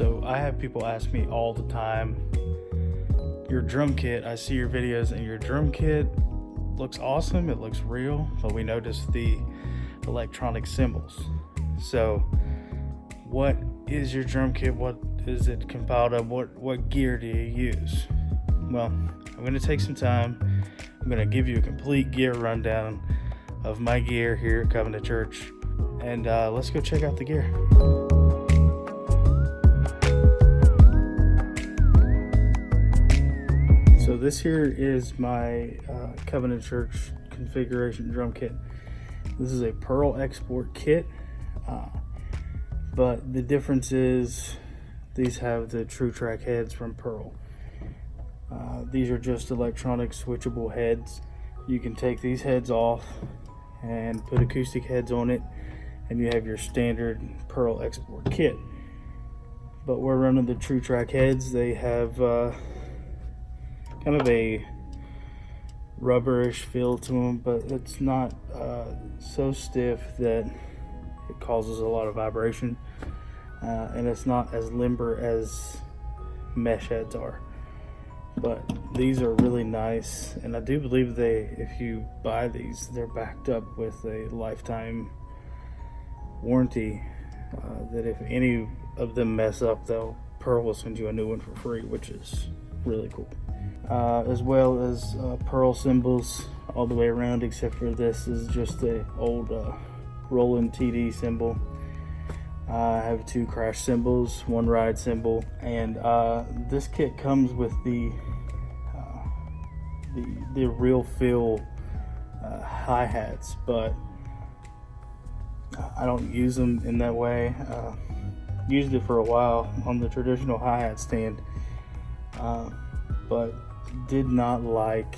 So I have people ask me all the time, your drum kit, I see your videos and your drum kit looks awesome, it looks real, but we noticed the electronic cymbals. So what is your drum kit? What is it compiled of? What gear do you use? Well, I'm going to take some time. I'm going to give you a complete gear rundown of my gear here at Covenant Church, and let's go check out the gear. So this here is my Covenant Church configuration drum kit. This is a Pearl export kit, but the difference is these have the TruTrac heads from Pearl. These are just electronic switchable heads. You can take these heads off and put acoustic heads on it, and you have your standard Pearl export kit. But we're running the TruTrac heads. They have kind of a rubberish feel to them, but it's not so stiff that it causes a lot of vibration, and it's not as limber as mesh heads are. But these are really nice, and I do believe if you buy these, they're backed up with a lifetime warranty, that if any of them mess up, Pearl will send you a new one for free, which is really cool. As well as Pearl cymbals all the way around, except for this is just the old Roland TD cymbal. I have 2 crash cymbals, 1 ride cymbal, and this kit comes with the real feel hi-hats, but I don't use them in that way. Used it for a while on the traditional hi-hat stand, but did not like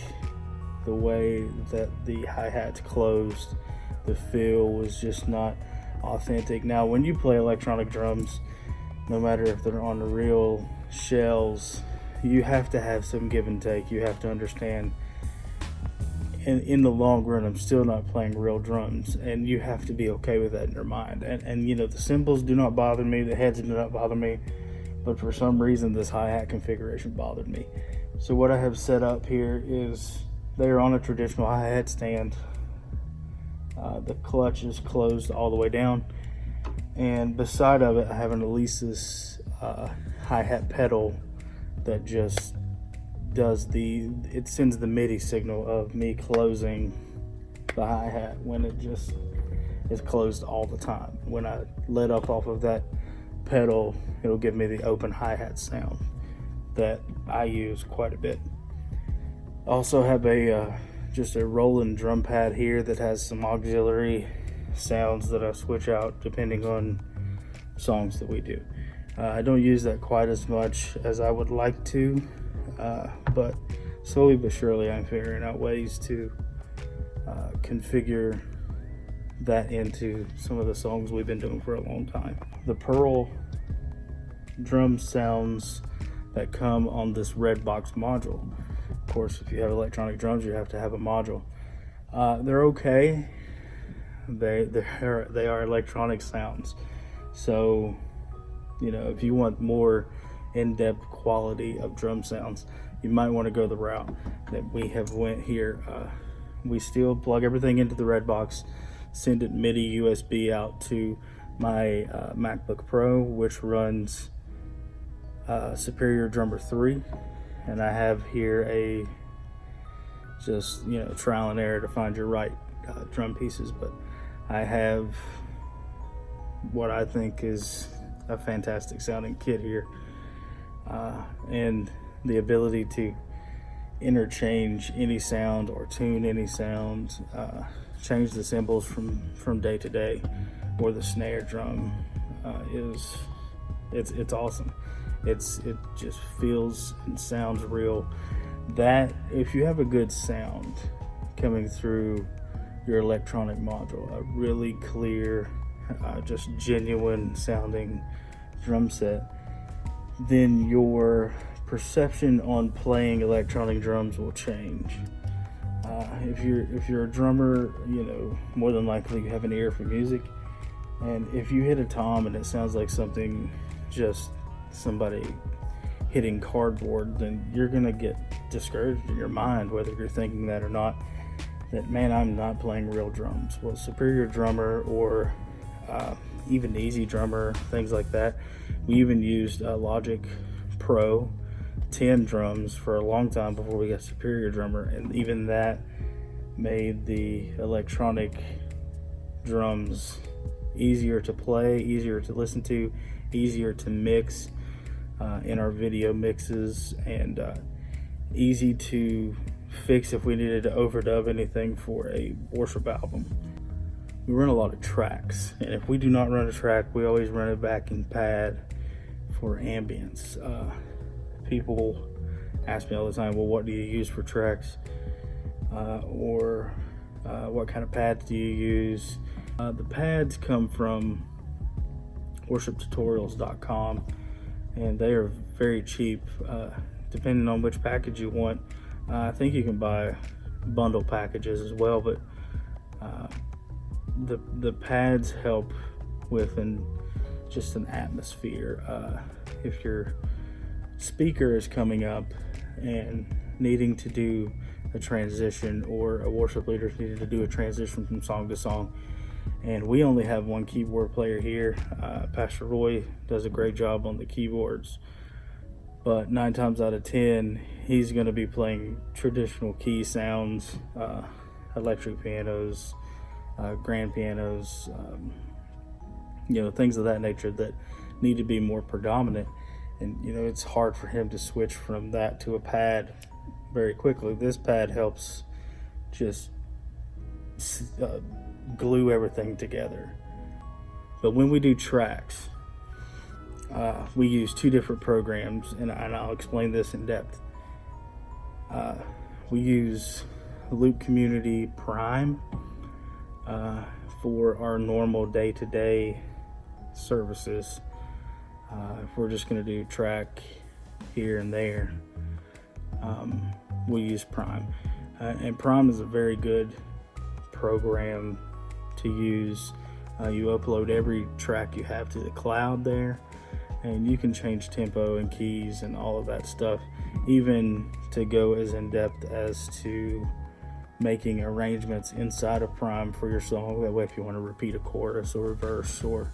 the way that the hi-hats closed. The feel was just not authentic. Now when you play electronic drums, no matter if they're on the real shells, you have to have some give and take. You have to understand, and in the long run, I'm still not playing real drums, and you have to be okay with that in your mind. And you know, the cymbals do not bother me, the heads do not bother me, but for some reason this hi-hat configuration bothered me. So what I have set up here is they're on a traditional hi-hat stand. The clutch is closed all the way down, and beside of it I have an Alesis hi-hat pedal that just it sends the MIDI signal of me closing the hi-hat when it just is closed all the time. When I let up off of that pedal, it'll give me the open hi-hat sound that I use quite a bit. I also have just a Roland drum pad here that has some auxiliary sounds that I switch out depending on songs that we do. I don't use that quite as much as I would like to, but slowly but surely I'm figuring out ways to configure that into some of the songs we've been doing for a long time. The Pearl drum sounds that come on this REDBOX module. Of course, if you have electronic drums, you have to have a module. They're okay. They are electronic sounds. So, you know, if you want more in-depth quality of drum sounds, you might want to go the route that we have went here. We still plug everything into the REDBOX, send it MIDI USB out to my MacBook Pro, which runs Superior Drummer 3, and I have here a just, you know, trial and error to find your right drum pieces, but I have what I think is a fantastic sounding kit here, and the ability to interchange any sound or tune any sound, change the cymbals from day to day, or the snare drum it's awesome. It just feels and sounds real. That if you have a good sound coming through your electronic module, a really clear, just genuine sounding drum set, then your perception on playing electronic drums will change. If you're a drummer, you know, more than likely you have an ear for music, and if you hit a tom and it sounds like something just somebody hitting cardboard, then you're gonna get discouraged in your mind, whether you're thinking that or not, that, man, I'm not playing real drums. Well, Superior Drummer, or even Easy Drummer, things like that. We even used Logic Pro 10 drums for a long time before we got Superior Drummer, and even that made the electronic drums easier to play, easier to listen to, easier to mix in our video mixes, and easy to fix if we needed to overdub anything for a worship album. We run a lot of tracks, and if we do not run a track, we always run a backing pad for ambience. People ask me all the time, well, what do you use for tracks? Or what kind of pads do you use? The pads come from worshiptutorials.com, and they are very cheap, depending on which package you want. I think you can buy bundle packages as well, but the pads help with just an atmosphere. If your speaker is coming up and needing to do a transition, or a worship leader is needing to do a transition from song to song, and we only have one keyboard player here, Pastor Roy does a great job on the keyboards, but 9 times out of 10 he's going to be playing traditional key sounds, electric pianos, grand pianos, things of that nature that need to be more predominant. And it's hard for him to switch from that to a pad very quickly. This pad helps just glue everything together. But when we do tracks, we use 2 different programs, and I'll explain this in depth. We use Loop Community Prime for our normal day-to-day services. If we're just going to do track here and there, we use Prime. And Prime is a very good program to use. You upload every track you have to the cloud there, and you can change tempo and keys and all of that stuff, even to go as in depth as to making arrangements inside of Prime for your song. That way, if you want to repeat a chorus or a verse or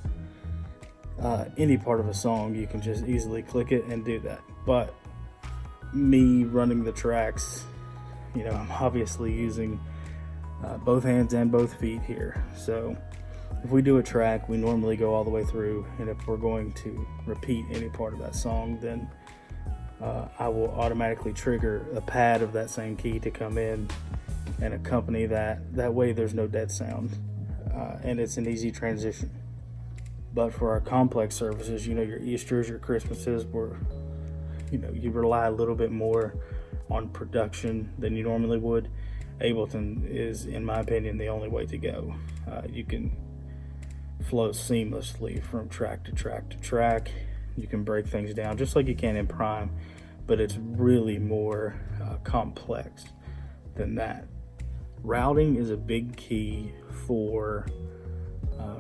any part of a song, you can just easily click it and do that. But me running the tracks, I'm obviously using both hands and both feet here. So if we do a track, we normally go all the way through, and if we're going to repeat any part of that song, then I will automatically trigger a pad of that same key to come in and accompany that. That way there's no dead sound, and it's an easy transition. But for our complex services, your Easters, your Christmases, where you rely a little bit more on production than you normally would, Ableton is, in my opinion, the only way to go. You can flow seamlessly from track to track to track. You can break things down just like you can in Prime, but it's really more complex than that. Routing is a big key for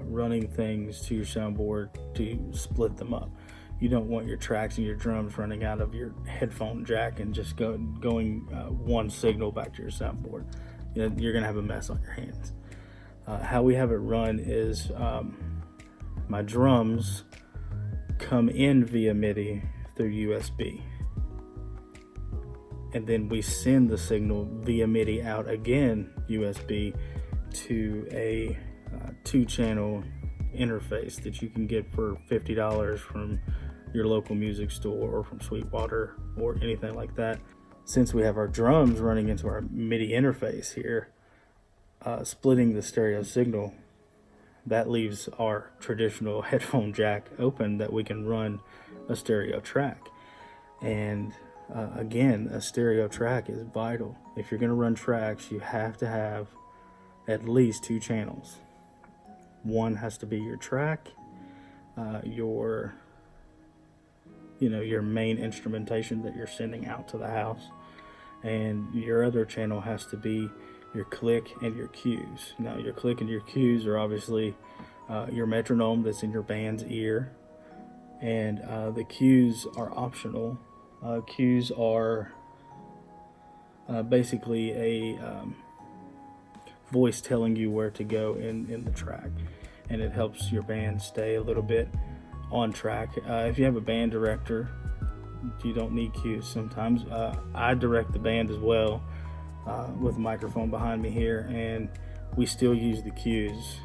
running things to your soundboard to split them up. You don't want your tracks and your drums running out of your headphone jack and just going one signal back to your soundboard. You're gonna have a mess on your hands. How we have it run is my drums come in via MIDI through USB, and then we send the signal via MIDI out again USB to a 2-channel interface that you can get for $50 from your local music store or from Sweetwater or anything like that. Since we have our drums running into our MIDI interface here, splitting the stereo signal, that leaves our traditional headphone jack open that we can run a stereo track. And again, a stereo track is vital. If you're going to run tracks, you have to have at least 2 channels. One has to be your track, your main instrumentation that you're sending out to the house, and your other channel has to be your click and your cues. Now, your click and your cues are obviously your metronome that's in your band's ear, and the cues are optional. Cues are basically a voice telling you where to go in the track, and it helps your band stay a little bit on track. If you have a band director, you don't need cues sometimes. I direct the band as well with a microphone behind me here, and we still use the cues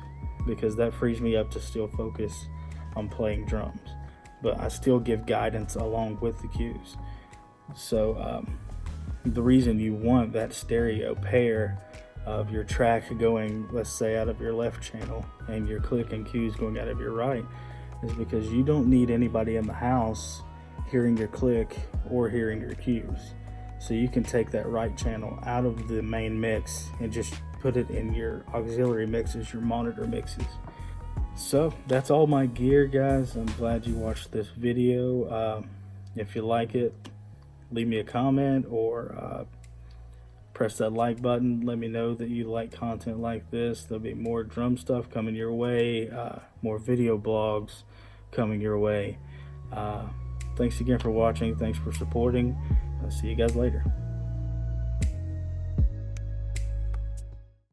because that frees me up to still focus on playing drums, but I still give guidance along with the cues. So the reason you want that stereo pair of your track going, let's say, out of your left channel and your click and cues going out of your right is because you don't need anybody in the house hearing your click or hearing your cues. So you can take that right channel out of the main mix and just put it in your auxiliary mixes, your monitor mixes. So that's all my gear, guys. I'm glad you watched this video. If you like it, leave me a comment or press that like button. Let me know that you like content like this. There'll be more drum stuff coming your way, more video blogs coming your way. Thanks again for watching. Thanks for supporting. I'll see you guys later.